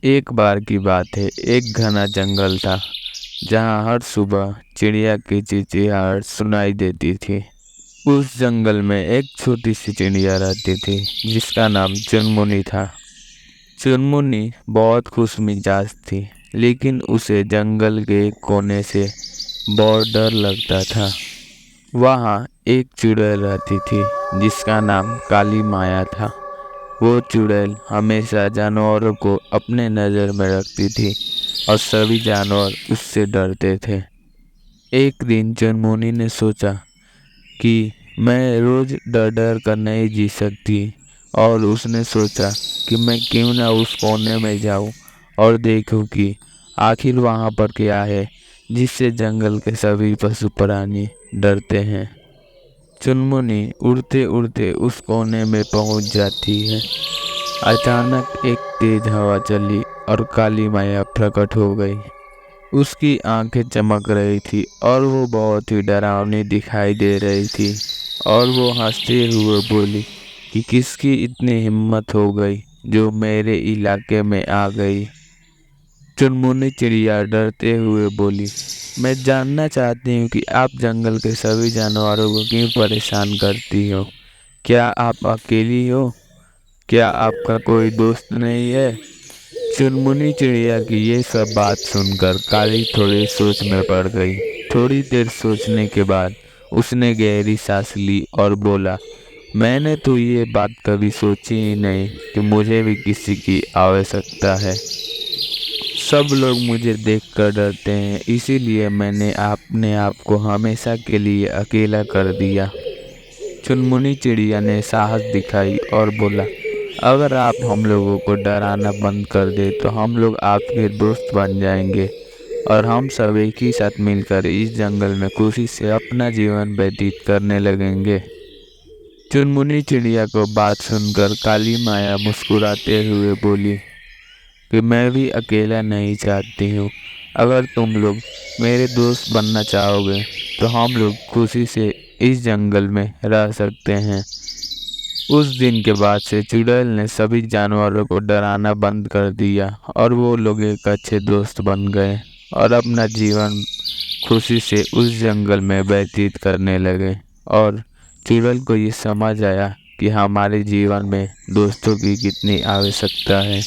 एक बार की बात है, एक घना जंगल था जहाँ हर सुबह चिड़िया की चिचियाहट सुनाई देती थी। उस जंगल में एक छोटी सी चिड़िया रहती थी जिसका नाम चुनमुनी था। चुनमुनी बहुत खुश मिजाज थी, लेकिन उसे जंगल के एक कोने से बहुत डर लगता था। वहाँ एक चुड़ैल रहती थी जिसका नाम काली माया था। वो चुड़ैल हमेशा जानवरों को अपने नज़र में रखती थी और सभी जानवर उससे डरते थे। एक दिन चुनमुनी ने सोचा कि मैं रोज डर डर कर नहीं जी सकती, और उसने सोचा कि मैं क्यों ना उस कोने में जाऊं और देखूं कि आखिर वहां पर क्या है जिससे जंगल के सभी पशु प्राणी डरते हैं। चुनमुनी उड़ते उड़ते उस कोने में पहुंच जाती है। अचानक एक तेज हवा चली और काली माया प्रकट हो गई। उसकी आंखें चमक रही थी और वो बहुत ही डरावनी दिखाई दे रही थी। और वो हंसते हुए बोली कि किसकी इतनी हिम्मत हो गई जो मेरे इलाके में आ गई। चुनमुनी चिड़िया डरते हुए बोली, मैं जानना चाहती हूँ कि आप जंगल के सभी जानवरों को क्यों परेशान करती हो। क्या आप अकेली हो? क्या आपका कोई दोस्त नहीं है? चुनमुनी चिड़िया की ये सब बात सुनकर काली थोड़ी सोच में पड़ गई। थोड़ी देर सोचने के बाद उसने गहरी सांस ली और बोला, मैंने तो ये बात कभी सोची ही नहीं कि मुझे भी किसी की आवश्यकता है। सब लोग मुझे देखकर डरते हैं, इसीलिए मैंने अपने आप को हमेशा के लिए अकेला कर दिया। चुनमुनी चिड़िया ने साहस दिखाई और बोला, अगर आप हम लोगों को डराना बंद कर दे तो हम लोग आपके दोस्त बन जाएंगे और हम सब एक ही साथ मिलकर इस जंगल में खुशी से अपना जीवन व्यतीत करने लगेंगे। चुनमुनी चिड़िया को बात सुनकर काली माया मुस्कुराते हुए बोली कि मैं भी अकेला नहीं चाहती हूँ। अगर तुम लोग मेरे दोस्त बनना चाहोगे तो हम लोग खुशी से इस जंगल में रह सकते हैं। उस दिन के बाद से चुड़ैल ने सभी जानवरों को डराना बंद कर दिया और वो लोग एक अच्छे दोस्त बन गए और अपना जीवन खुशी से उस जंगल में व्यतीत करने लगे। और चुड़ैल को ये समझ आया कि हमारे जीवन में दोस्तों की कितनी आवश्यकता है।